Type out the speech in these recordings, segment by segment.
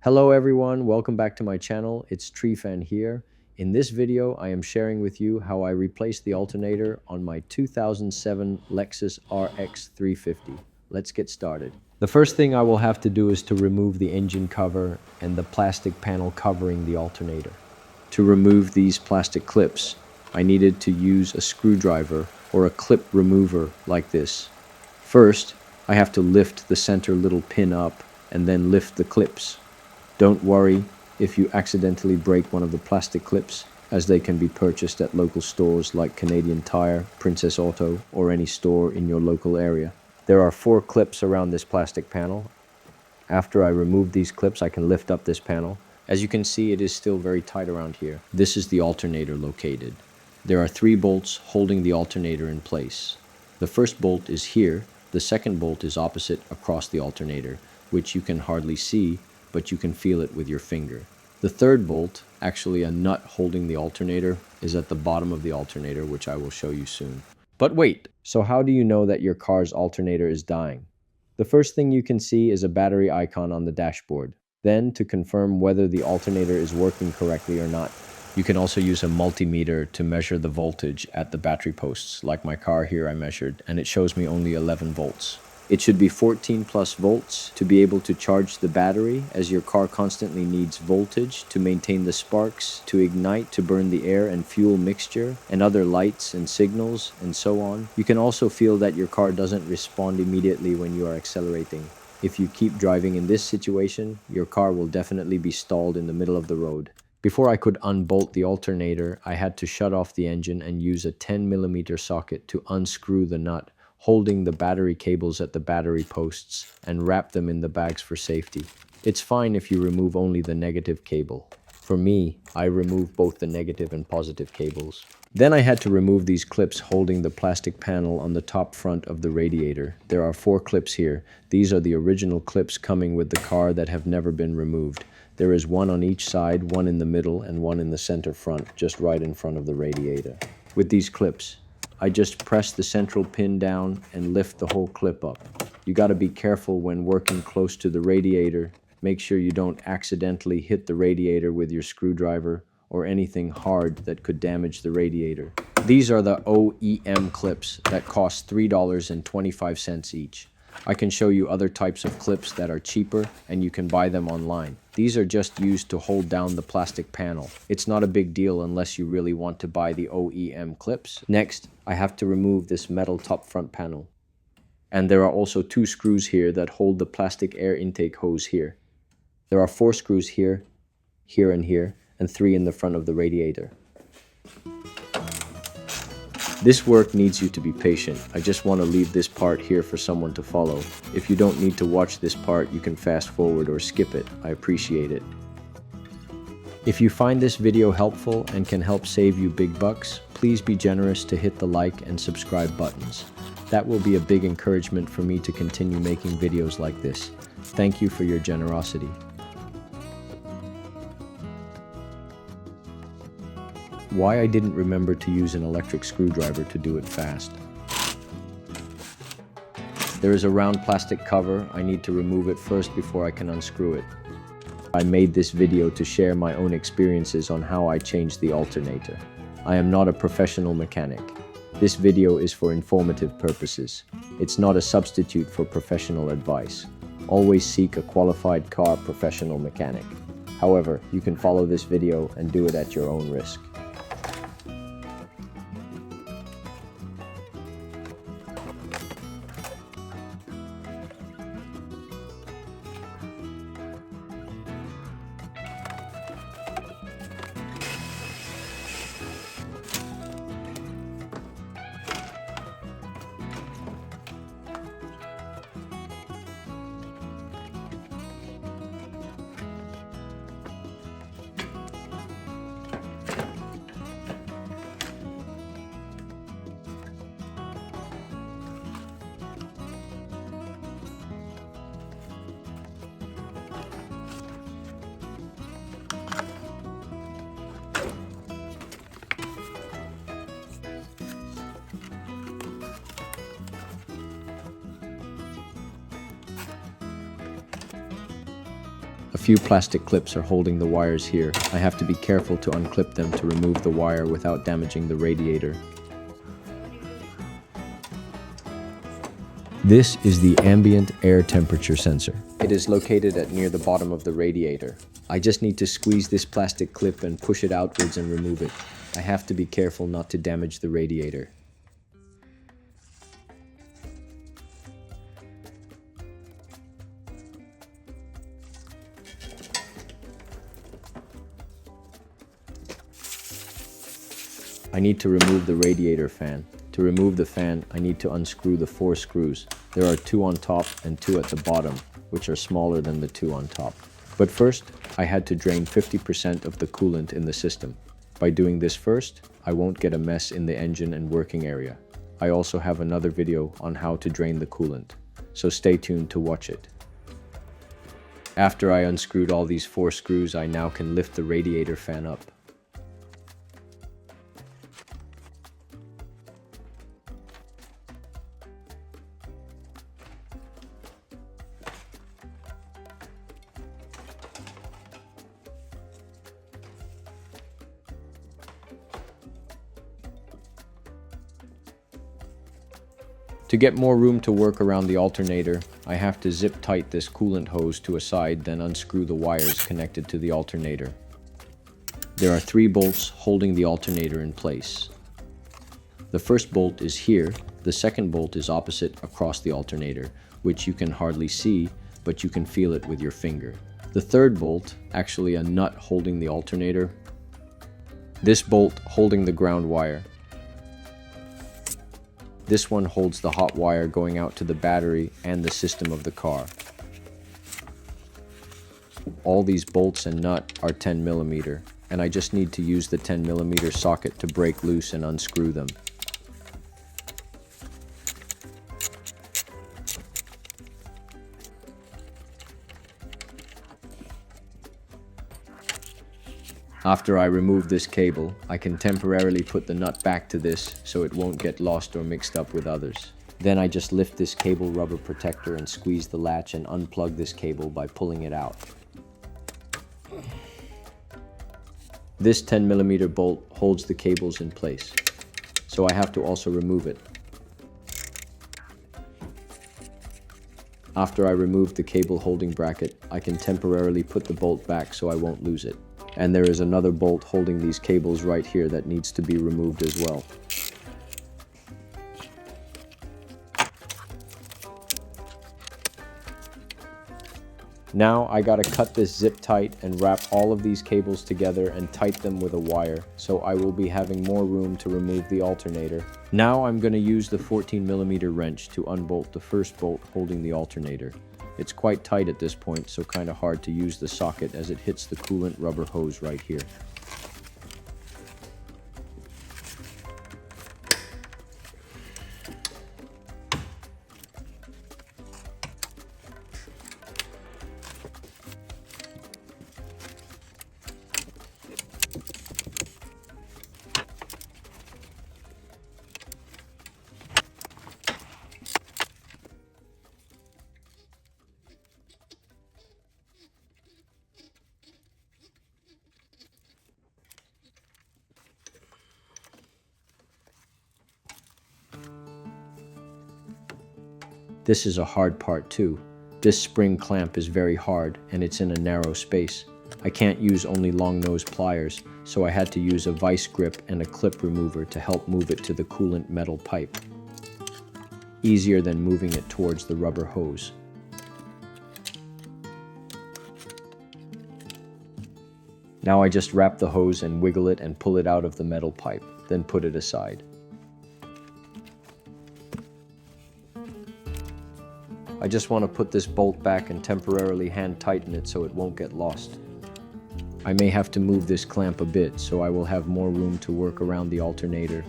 Hello everyone, welcome back to my channel. It's TreeFan here. In this video, I am sharing with you how I replaced the alternator on my 2007 Lexus RX350. Let's get started. The first thing I will have to do is to remove the engine cover and the plastic panel covering the alternator. To remove these plastic clips, I needed to use a screwdriver or a clip remover like this. First, I have to lift the center little pin up and then lift the clips. Don't worry if you accidentally break one of the plastic clips, as they can be purchased at local stores like Canadian Tire, Princess Auto, or any store in your local area. There are 4 clips around this plastic panel. After I remove these clips, I can lift up this panel. As you can see, it is still very tight around here. This is the alternator located. There are 3 bolts holding the alternator in place. The first bolt is here. The second bolt is opposite across the alternator, which you can hardly see, but you can feel it with your finger. The third bolt, actually a nut holding the alternator, is at the bottom of the alternator, which I will show you soon. But wait, so how do you know that your car's alternator is dying? The first thing you can see is a battery icon on the dashboard. Then, to confirm whether the alternator is working correctly or not, you can also use a multimeter to measure the voltage at the battery posts. Like my car here, I measured, and it shows me only 11 volts. It should be 14 plus volts to be able to charge the battery, as your car constantly needs voltage to maintain the sparks, to ignite, to burn the air and fuel mixture, and other lights and signals, and so on. You can also feel that your car doesn't respond immediately when you are accelerating. If you keep driving in this situation, your car will definitely be stalled in the middle of the road. Before I could unbolt the alternator, I had to shut off the engine and use a 10mm socket to unscrew the nut holding the battery cables at the battery posts and wrap them in the bags for safety. It's fine if you remove only the negative cable. For me, I remove both the negative and positive cables. Then I had to remove these clips holding the plastic panel on the top front of the radiator. There are 4 clips here. These are the original clips coming with the car that have never been removed. There is 1 on each side, 1 in the middle, and 1 in the center front, just right in front of the radiator. With these clips, I just press the central pin down and lift the whole clip up. You gotta be careful when working close to the radiator. Make sure you don't accidentally hit the radiator with your screwdriver or anything hard that could damage the radiator. These are the OEM clips that cost $3.25 each. I can show you other types of clips that are cheaper and you can buy them online. These are just used to hold down the plastic panel. It's not a big deal unless you really want to buy the OEM clips. Next, I have to remove this metal top front panel. And there are also 2 screws here that hold the plastic air intake hose here. There are 4 screws here, here and here, and 3 in the front of the radiator. This work needs you to be patient. I just want to leave this part here for someone to follow. If you don't need to watch this part, you can fast forward or skip it. I appreciate it. If you find this video helpful and can help save you big bucks, please be generous to hit the like and subscribe buttons. That will be a big encouragement for me to continue making videos like this. Thank you for your generosity. Why I didn't remember to use an electric screwdriver to do it fast. There is a round plastic cover. I need to remove it first before I can unscrew it. I made this video to share my own experiences on how I changed the alternator. I am not a professional mechanic. This video is for informative purposes. It's not a substitute for professional advice. Always seek a qualified car professional mechanic. However, you can follow this video and do it at your own risk. A few plastic clips are holding the wires here. I have to be careful to unclip them to remove the wire without damaging the radiator. This is the ambient air temperature sensor. It is located at near the bottom of the radiator. I just need to squeeze this plastic clip and push it outwards and remove it. I have to be careful not to damage the radiator. I need to remove the radiator fan. To remove the fan, I need to unscrew the 4 screws. There are 2 on top and 2 at the bottom, which are smaller than the 2 on top. But first, I had to drain 50% of the coolant in the system. By doing this first, I won't get a mess in the engine and working area. I also have another video on how to drain the coolant, so stay tuned to watch it. After I unscrewed all these 4 screws, I now can lift the radiator fan up. To get more room to work around the alternator, I have to zip tight this coolant hose to a side, then unscrew the wires connected to the alternator. There are 3 bolts holding the alternator in place. The first bolt is here, the second bolt is opposite across the alternator, which you can hardly see, but you can feel it with your finger. The third bolt, actually a nut holding the alternator. This bolt holding the ground wire. This one holds the hot wire going out to the battery and the system of the car. All these bolts and nut are 10mm, and I just need to use the 10mm socket to break loose and unscrew them. After I remove this cable, I can temporarily put the nut back to this so it won't get lost or mixed up with others. Then I just lift this cable rubber protector and squeeze the latch and unplug this cable by pulling it out. This 10mm bolt holds the cables in place, so I have to also remove it. After I remove the cable holding bracket, I can temporarily put the bolt back so I won't lose it. And there is another bolt holding these cables right here that needs to be removed as well. Now I gotta cut this zip tight and wrap all of these cables together and tighten them with a wire, so I will be having more room to remove the alternator. Now I'm gonna use the 14mm wrench to unbolt the first bolt holding the alternator. It's quite tight at this point, so kinda hard to use the socket as it hits the coolant rubber hose right here. This is a hard part too. This spring clamp is very hard and it's in a narrow space. I can't use only long nose pliers, so I had to use a vice grip and a clip remover to help move it to the coolant metal pipe. Easier than moving it towards the rubber hose. Now I just wrap the hose and wiggle it and pull it out of the metal pipe, then put it aside. I just want to put this bolt back and temporarily hand tighten it so it won't get lost. I may have to move this clamp a bit so I will have more room to work around the alternator.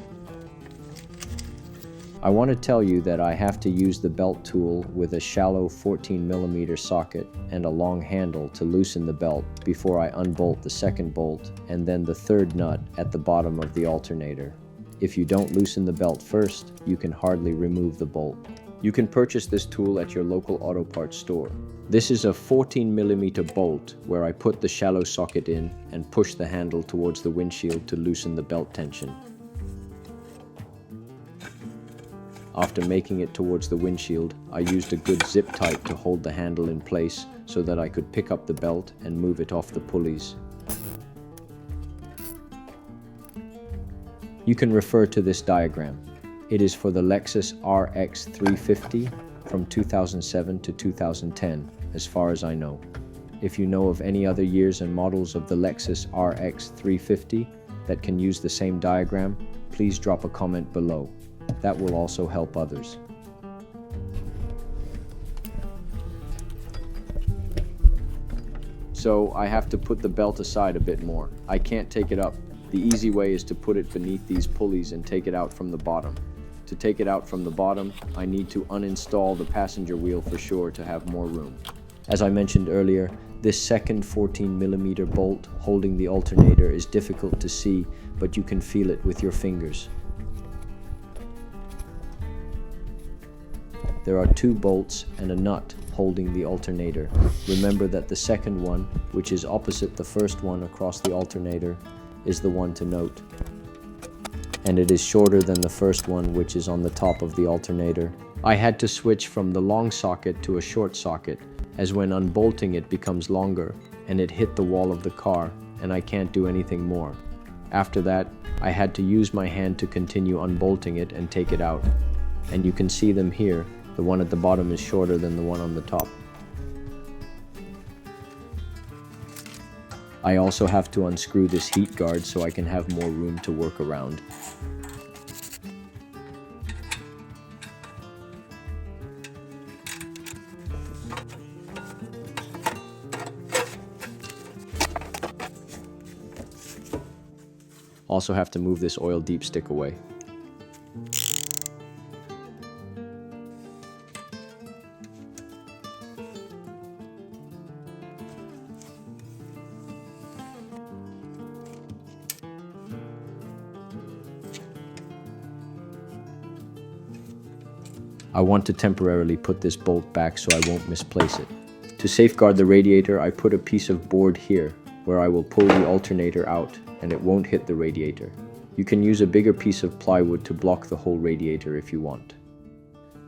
I want to tell you that I have to use the belt tool with a shallow 14mm socket and a long handle to loosen the belt before I unbolt the second bolt and then the third nut at the bottom of the alternator. If you don't loosen the belt first, you can hardly remove the bolt. You can purchase this tool at your local auto parts store. This is a 14mm bolt where I put the shallow socket in and push the handle towards the windshield to loosen the belt tension. After making it towards the windshield, I used a good zip tie to hold the handle in place so that I could pick up the belt and move it off the pulleys. You can refer to this diagram. It is for the Lexus RX350 from 2007 to 2010, as far as I know. If you know of any other years and models of the Lexus RX350 that can use the same diagram, please drop a comment below. That will also help others. So I have to put the belt aside a bit more. I can't take it up. The easy way is to put it beneath these pulleys and take it out from the bottom. To take it out from the bottom, I need to uninstall the passenger wheel for sure to have more room. As I mentioned earlier, this second 14mm bolt holding the alternator is difficult to see, but you can feel it with your fingers. There are two bolts and a nut holding the alternator. Remember that the second one, which is opposite the first one across the alternator, is the one to note. And it is shorter than the first one, which is on the top of the alternator. I had to switch from the long socket to a short socket, as when unbolting it becomes longer, and it hit the wall of the car, and I can't do anything more. After that, I had to use my hand to continue unbolting it and take it out. And you can see them here. The one at the bottom is shorter than the one on the top. I also have to unscrew this heat guard so I can have more room to work around. Also have to move this oil deep stick away. I want to temporarily put this bolt back so I won't misplace it. To safeguard the radiator, I put a piece of board here where I will pull the alternator out and it won't hit the radiator. You can use a bigger piece of plywood to block the whole radiator if you want.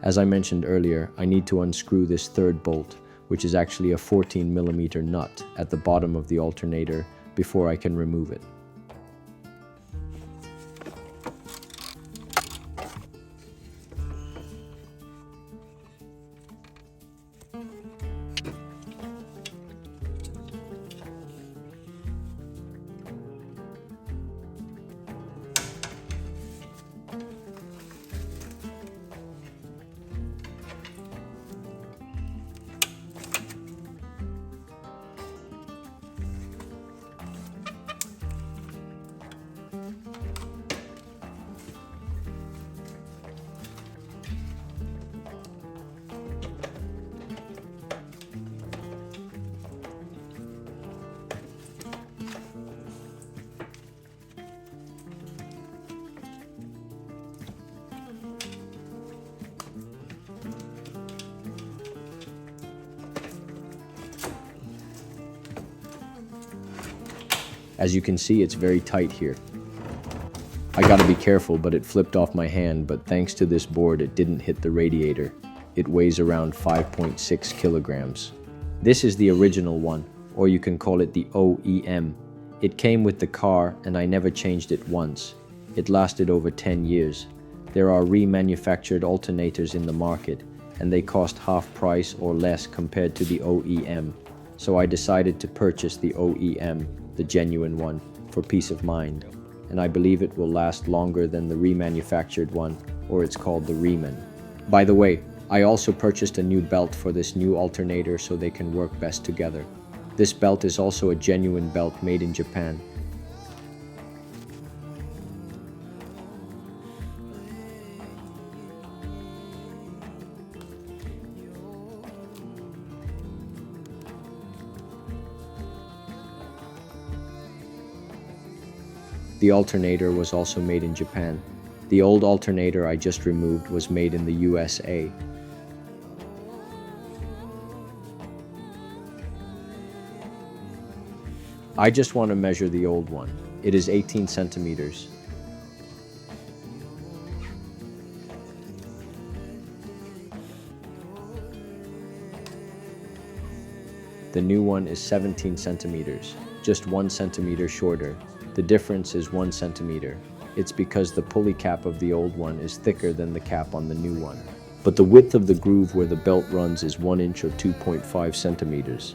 As I mentioned earlier, I need to unscrew this third bolt, which is actually a 14mm nut at the bottom of the alternator, before I can remove it. As you can see, it's very tight here. I gotta be careful, but it flipped off my hand, but thanks to this board, it didn't hit the radiator. It weighs around 5.6 kilograms. This is the original one, or you can call it the OEM. It came with the car, and I never changed it once. It lasted over 10 years. There are remanufactured alternators in the market, and they cost half price or less compared to the OEM. So I decided to purchase the OEM, the genuine one, for peace of mind. And I believe it will last longer than the remanufactured one, or it's called the Reman. By the way, I also purchased a new belt for this new alternator so they can work best together. This belt is also a genuine belt made in Japan. The alternator was also made in Japan. The old alternator I just removed was made in the USA. I just want to measure the old one. It is 18 centimeters. The new one is 17 centimeters, just 1 centimeter shorter. The difference is 1 centimeter. It's because the pulley cap of the old one is thicker than the cap on the new one. But the width of the groove where the belt runs is 1 inch or 2.5 centimeters.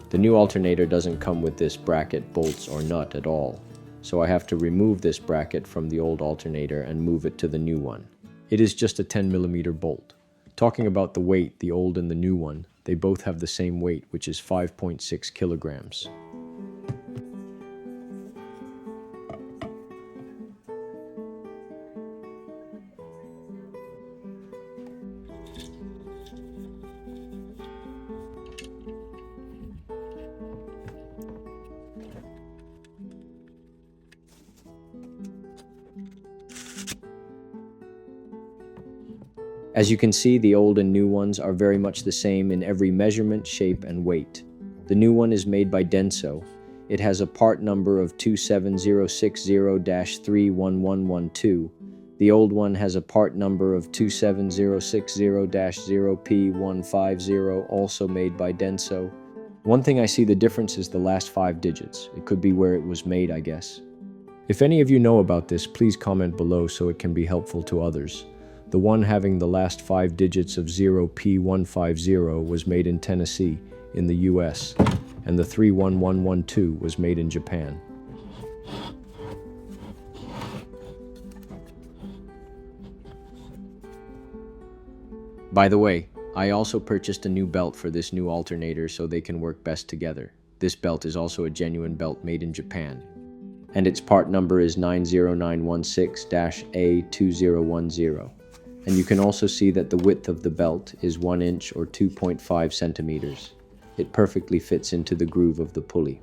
The new alternator doesn't come with this bracket, bolts, or nut at all, so I have to remove this bracket from the old alternator and move it to the new one. It is just a 10mm bolt. Talking about the weight, the old and the new one, they both have the same weight, which is 5.6 kilograms. As you can see, the old and new ones are very much the same in every measurement, shape, and weight. The new one is made by Denso. It has a part number of 27060-31112. The old one has a part number of 27060-0P150, also made by Denso. One thing I see the difference is the last 5 digits. It could be where it was made, I guess. If any of you know about this, please comment below so it can be helpful to others. The one having the last 5 digits of 0P150 was made in Tennessee, in the US, and the 31112 was made in Japan. By the way, I also purchased a new belt for this new alternator so they can work best together. This belt is also a genuine belt made in Japan, and its part number is 90916-A2010. And you can also see that the width of the belt is 1 inch or 2.5 centimeters. It perfectly fits into the groove of the pulley.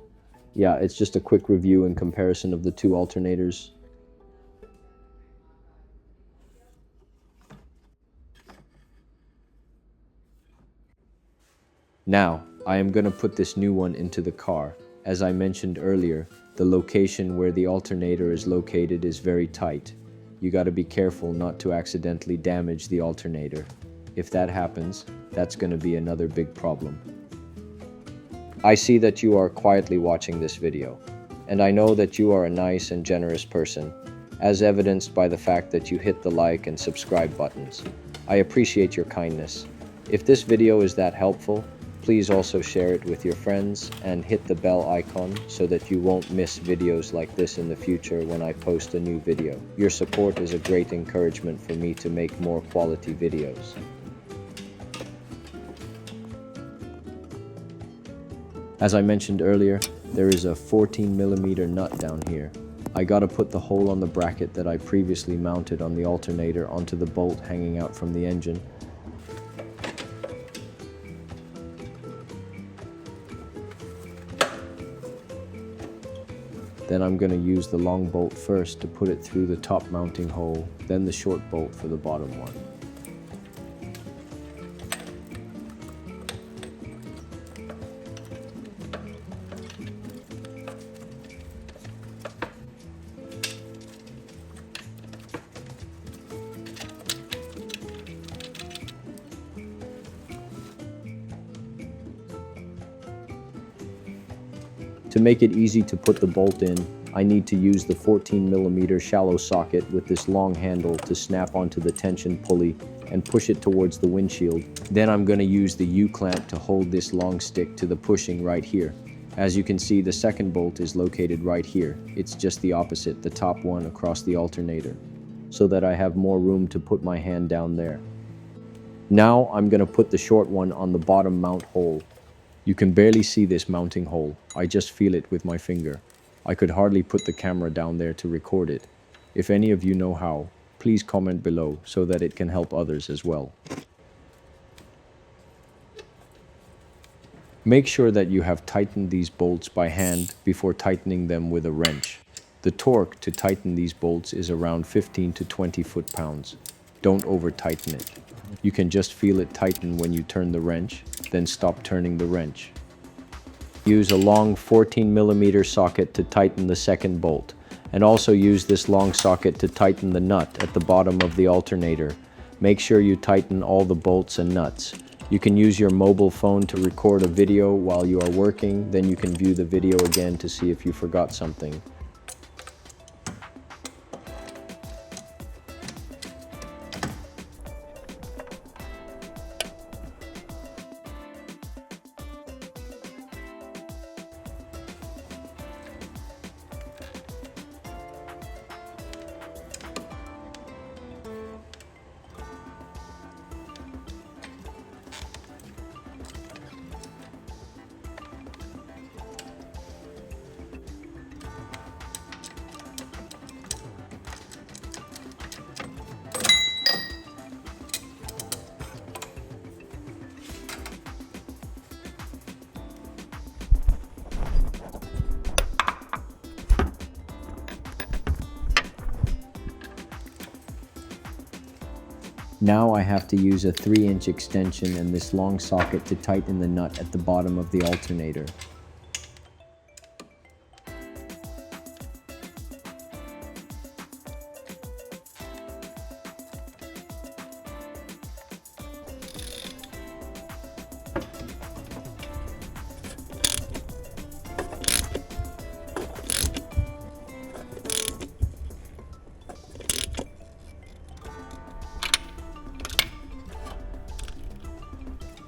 Yeah, it's just a quick review and comparison of the two alternators. Now, I am going to put this new one into the car. As I mentioned earlier, the location where the alternator is located is very tight. You got to be careful not to accidentally damage the alternator. If that happens, that's going to be another big problem. I see that you are quietly watching this video, and I know that you are a nice and generous person, as evidenced by the fact that you hit the like and subscribe buttons. I appreciate your kindness. If this video is that helpful, please also share it with your friends and hit the bell icon so that you won't miss videos like this in the future when I post a new video. Your support is a great encouragement for me to make more quality videos. As I mentioned earlier, there is a 14mm nut down here. I gotta put the hole on the bracket that I previously mounted on the alternator onto the bolt hanging out from the engine. Then I'm going to use the long bolt first to put it through the top mounting hole, then the short bolt for the bottom one. To make it easy to put the bolt in, I need to use the 14mm shallow socket with this long handle to snap onto the tension pulley and push it towards the windshield. Then I'm going to use the U-clamp to hold this long stick to the pushing right here. As you can see, the second bolt is located right here. It's just the opposite, the top one across the alternator, so that I have more room to put my hand down there. Now I'm going to put the short one on the bottom mount hole. You can barely see this mounting hole. I just feel it with my finger. I could hardly put the camera down there to record it. If any of you know how, please comment below so that it can help others as well. Make sure that you have tightened these bolts by hand before tightening them with a wrench. The torque to tighten these bolts is around 15 to 20 foot-pounds. Don't over-tighten it. You can just feel it tighten when you turn the wrench, then stop turning the wrench. Use a long 14mm socket to tighten the second bolt, and also use this long socket to tighten the nut at the bottom of the alternator. Make sure you tighten all the bolts and nuts. You can use your mobile phone to record a video while you are working, then you can view the video again to see if you forgot something. Now I have to use a 3-inch extension and this long socket to tighten the nut at the bottom of the alternator.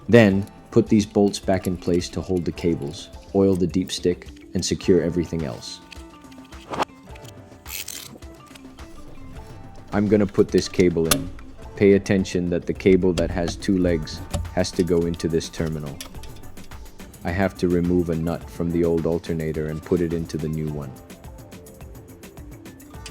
Then, put these bolts back in place to hold the cables, oil the deep stick, and secure everything else. I'm gonna put this cable in. Pay attention that the cable that has 2 legs has to go into this terminal. I have to remove a nut from the old alternator and put it into the new one.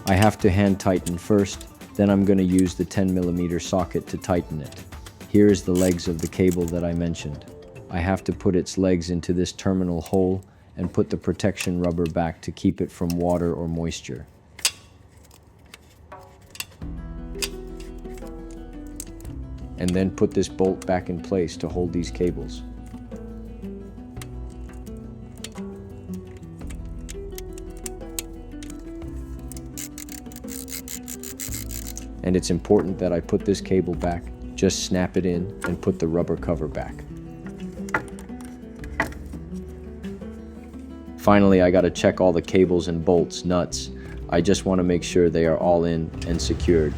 I have to hand tighten first, then I'm gonna use the 10mm socket to tighten it. Here is the legs of the cable that I mentioned. I have to put its legs into this terminal hole and put the protection rubber back to keep it from water or moisture. And then put this bolt back in place to hold these cables. And it's important that I put this cable back. Just snap it in and put the rubber cover back. Finally, I gotta check all the cables and bolts, nuts. I just want to make sure they are all in and secured.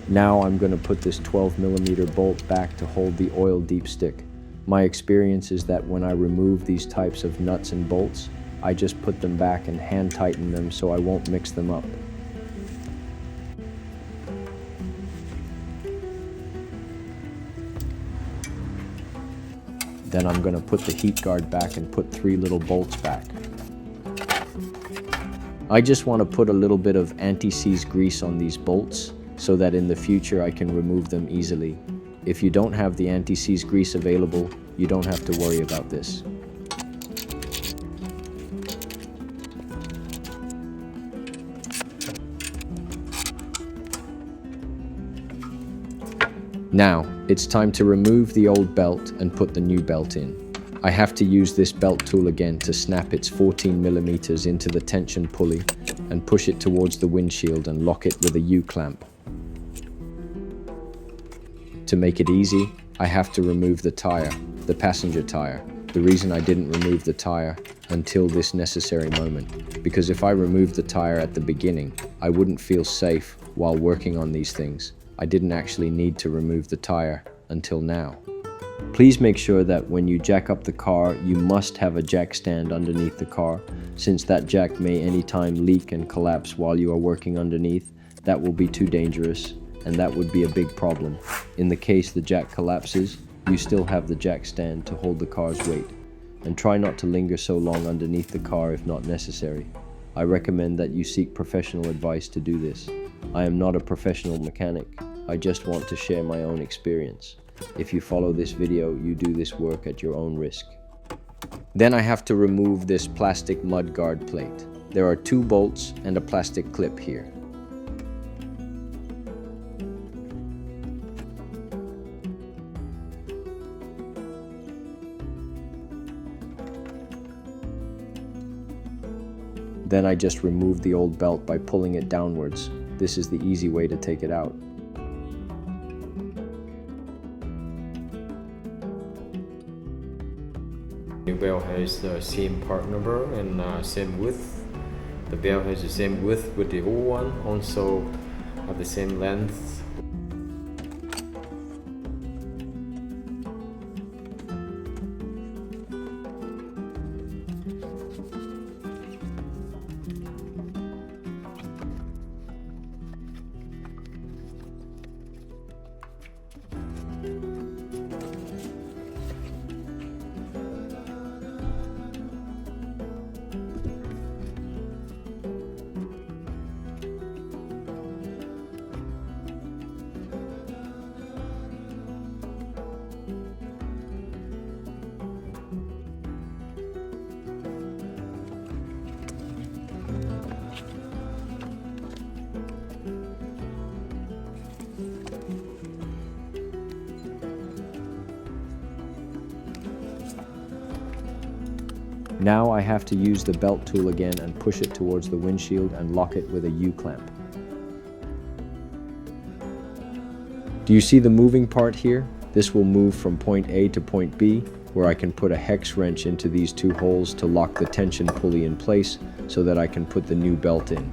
Now I'm gonna put this 12mm bolt back to hold the oil deep stick. My experience is that when I remove these types of nuts and bolts, I just put them back and hand tighten them so I won't mix them up. Then I'm going to put the heat guard back and put 3 little bolts back. I just want to put a little bit of anti-seize grease on these bolts so that in the future I can remove them easily. If you don't have the anti-seize grease available, you don't have to worry about this. Now, it's time to remove the old belt and put the new belt in. I have to use this belt tool again to snap its 14mm into the tension pulley and push it towards the windshield and lock it with a U-clamp. To make it easy, I have to remove the tire, the passenger tire. The reason I didn't remove the tire until this necessary moment, because if I removed the tire at the beginning, I wouldn't feel safe while working on these things. I didn't actually need to remove the tire until now. Please make sure that when you jack up the car, you must have a jack stand underneath the car, since that jack may anytime leak and collapse while you are working underneath. That will be too dangerous, and that would be a big problem. In the case the jack collapses, you still have the jack stand to hold the car's weight. And try not to linger so long underneath the car if not necessary. I recommend that you seek professional advice to do this. I am not a professional mechanic. I just want to share my own experience. If you follow this video, you do this work at your own risk. Then I have to remove this plastic mud guard plate. There are 2 bolts and a plastic clip here. Then I just removed the old belt by pulling it downwards. This is the easy way to take it out. The belt has the same part number and same width. The belt has the same width with the old one, also have the same length. Now I have to use the belt tool again and push it towards the windshield and lock it with a U-clamp. Do you see the moving part here? This will move from point A to point B, where I can put a hex wrench into these two holes to lock the tension pulley in place so that I can put the new belt in.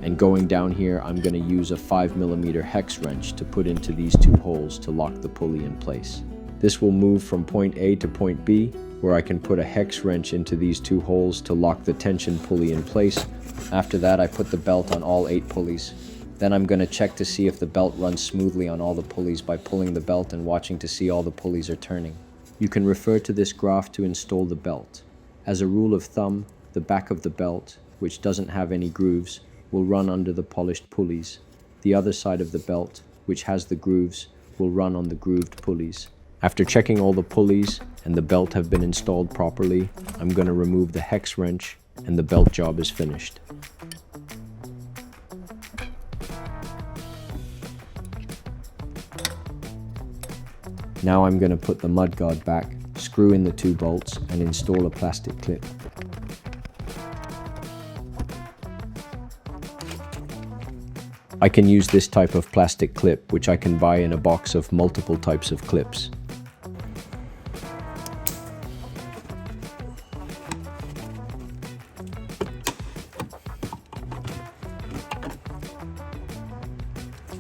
And going down here, I'm going to use a 5mm hex wrench to put into these two holes to lock the pulley in place. This will move from point A to point B, where I can put a hex wrench into these two holes to lock the tension pulley in place. After that, I put the belt on all 8 pulleys. Then I'm going to check to see if the belt runs smoothly on all the pulleys by pulling the belt and watching to see all the pulleys are turning. You can refer to this graph to install the belt. As a rule of thumb, the back of the belt, which doesn't have any grooves, will run under the polished pulleys. The other side of the belt, which has the grooves, will run on the grooved pulleys. After checking all the pulleys and the belt have been installed properly, I'm going to remove the hex wrench and the belt job is finished. Now I'm going to put the mudguard back, screw in the 2 bolts and install a plastic clip. I can use this type of plastic clip, which I can buy in a box of multiple types of clips.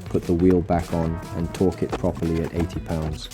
Put the wheel back on and torque it properly at 80 pounds.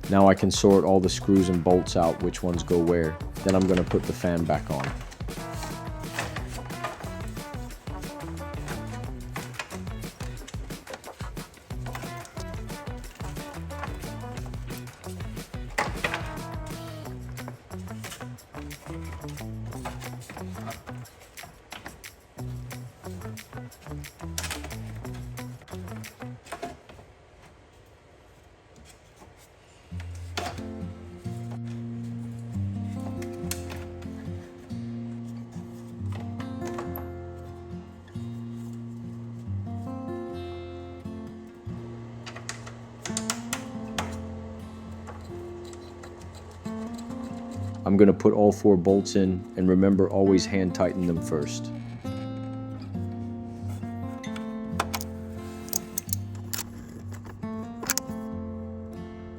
Now I can sort all the screws and bolts out, which ones go where. Then I'm going to put the fan back on. I'm going to put all 4 bolts in, and remember, always hand tighten them first.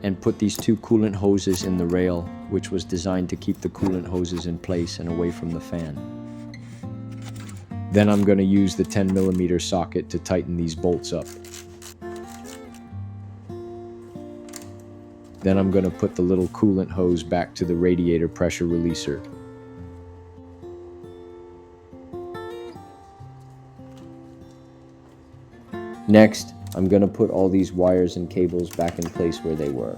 And put these 2 coolant hoses in the rail, which was designed to keep the coolant hoses in place and away from the fan. Then I'm going to use the 10mm socket to tighten these bolts up. Then I'm going to put the little coolant hose back to the radiator pressure releaser. Next, I'm gonna put all these wires and cables back in place where they were.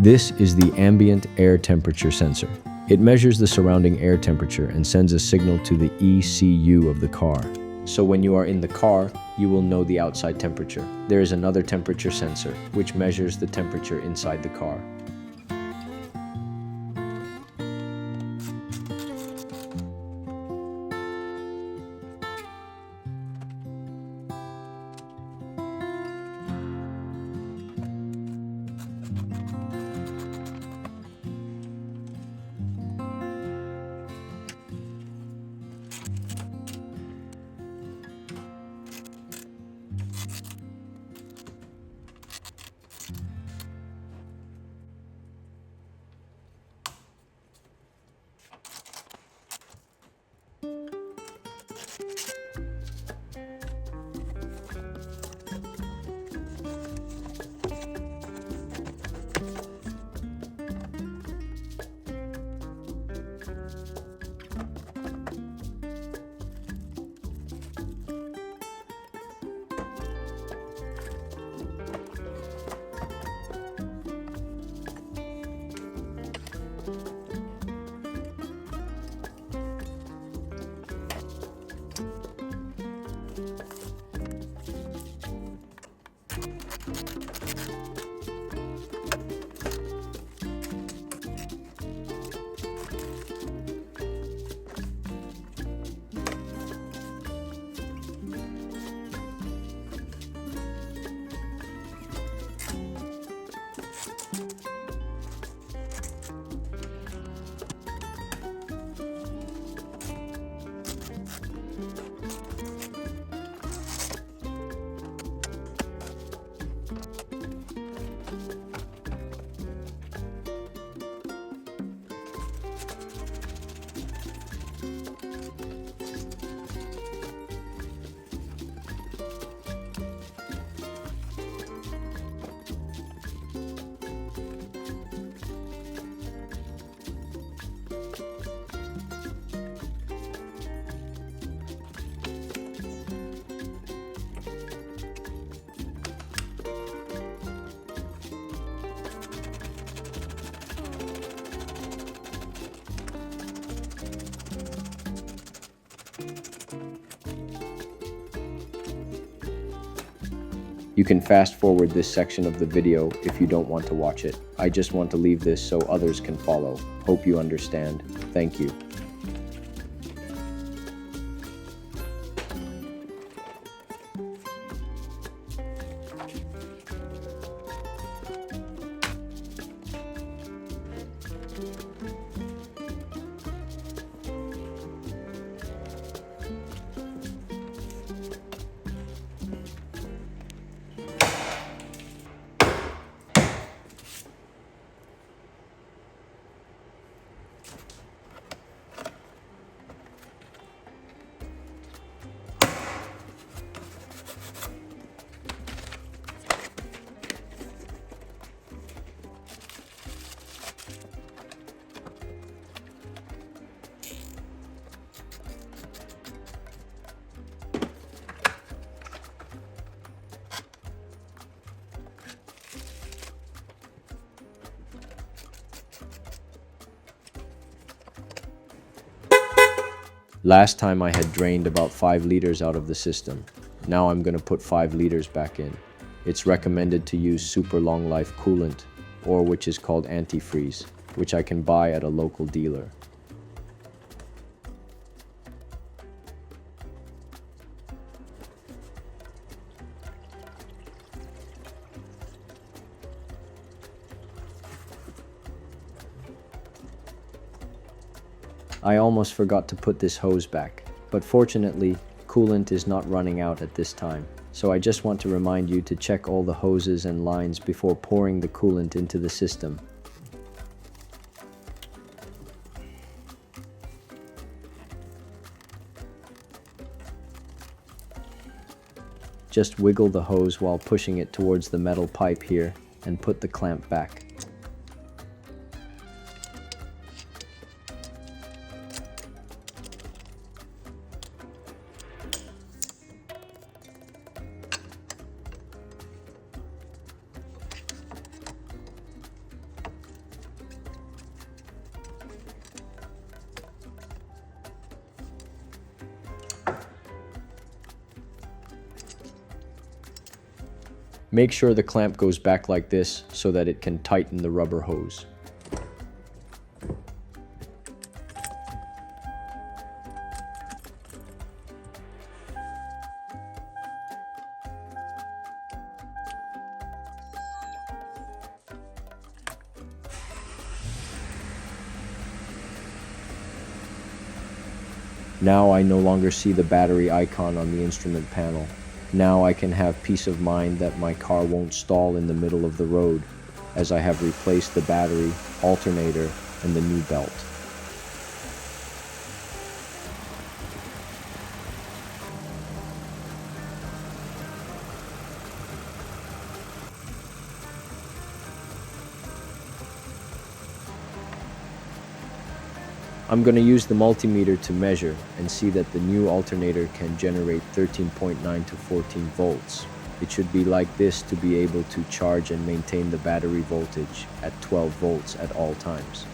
This is the ambient air temperature sensor. It measures the surrounding air temperature and sends a signal to the ECU of the car. So when you are in the car, you will know the outside temperature. There is another temperature sensor, which measures the temperature inside the car. You can fast forward this section of the video if you don't want to watch it. I just want to leave this so others can follow. Hope you understand. Thank you. Last time I had drained about 5 liters out of the system. Now I'm going to put 5 liters back in. It's recommended to use super long life coolant, or which is called antifreeze, which I can buy at a local dealer. I almost forgot to put this hose back, but fortunately, coolant is not running out at this time. So I just want to remind you to check all the hoses and lines before pouring the coolant into the system. Just wiggle the hose while pushing it towards the metal pipe here and put the clamp back. Make sure the clamp goes back like this so that it can tighten the rubber hose. Now I no longer see the battery icon on the instrument panel. Now I can have peace of mind that my car won't stall in the middle of the road, as I have replaced the battery, alternator, and the new belt. I'm going to use the multimeter to measure and see that the new alternator can generate 13.9 to 14 volts. It should be like this to be able to charge and maintain the battery voltage at 12 volts at all times.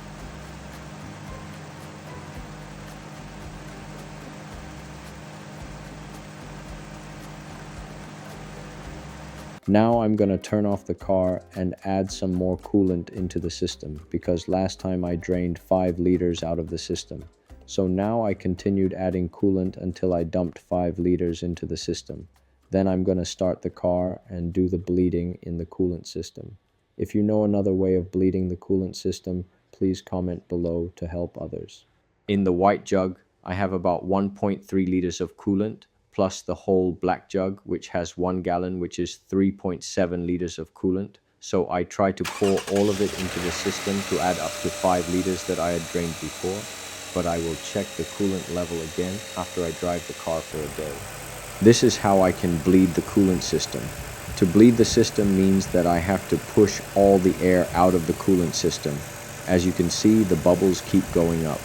Now I'm going to turn off the car and add some more coolant into the system, because last time I drained 5 liters out of the system. So now I continued adding coolant until I dumped 5 liters into the system. Then I'm going to start the car and do the bleeding in the coolant system. If you know another way of bleeding the coolant system, please comment below to help others. In the white jug, I have about 1.3 liters of coolant, plus the whole black jug, which has 1 gallon, which is 3.7 liters of coolant. So I try to pour all of it into the system to add up to 5 liters that I had drained before, but I will check the coolant level again after I drive the car for a day. This is how I can bleed the coolant system. To bleed the system means that I have to push all the air out of the coolant system. As you can see, the bubbles keep going up,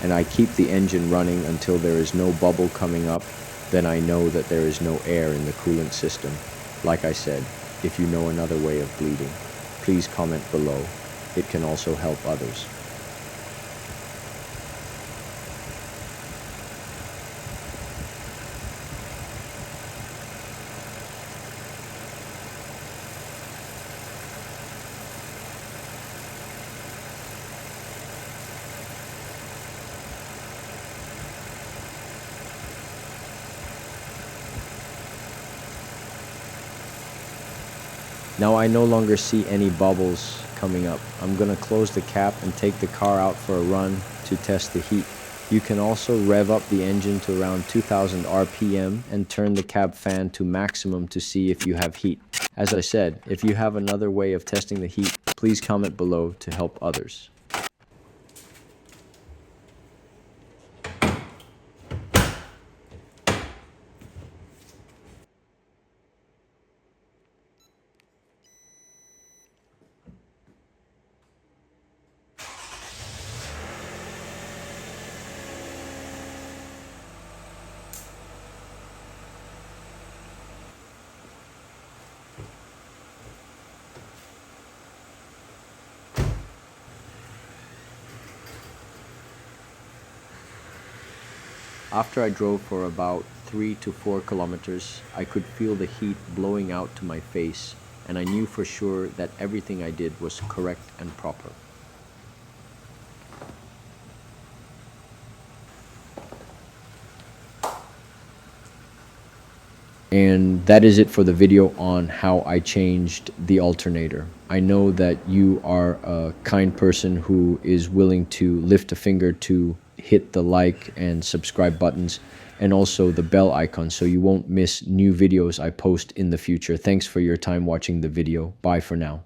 and I keep the engine running until there is no bubble coming up. Then I know that there is no air in the coolant system. Like I said, if you know another way of bleeding, please comment below. It can also help others. Now I no longer see any bubbles coming up. I'm gonna close the cap and take the car out for a run to test the heat. You can also rev up the engine to around 2000 RPM and turn the cab fan to maximum to see if you have heat. As I said, if you have another way of testing the heat, please comment below to help others. After I drove for about 3 to 4 kilometers, I could feel the heat blowing out to my face, and I knew for sure that everything I did was correct and proper. And that is it for the video on how I changed the alternator. I know that you are a kind person who is willing to lift a finger to hit the like and subscribe buttons and also the bell icon so you won't miss new videos I post in the future. Thanks for your time watching the video. Bye for now.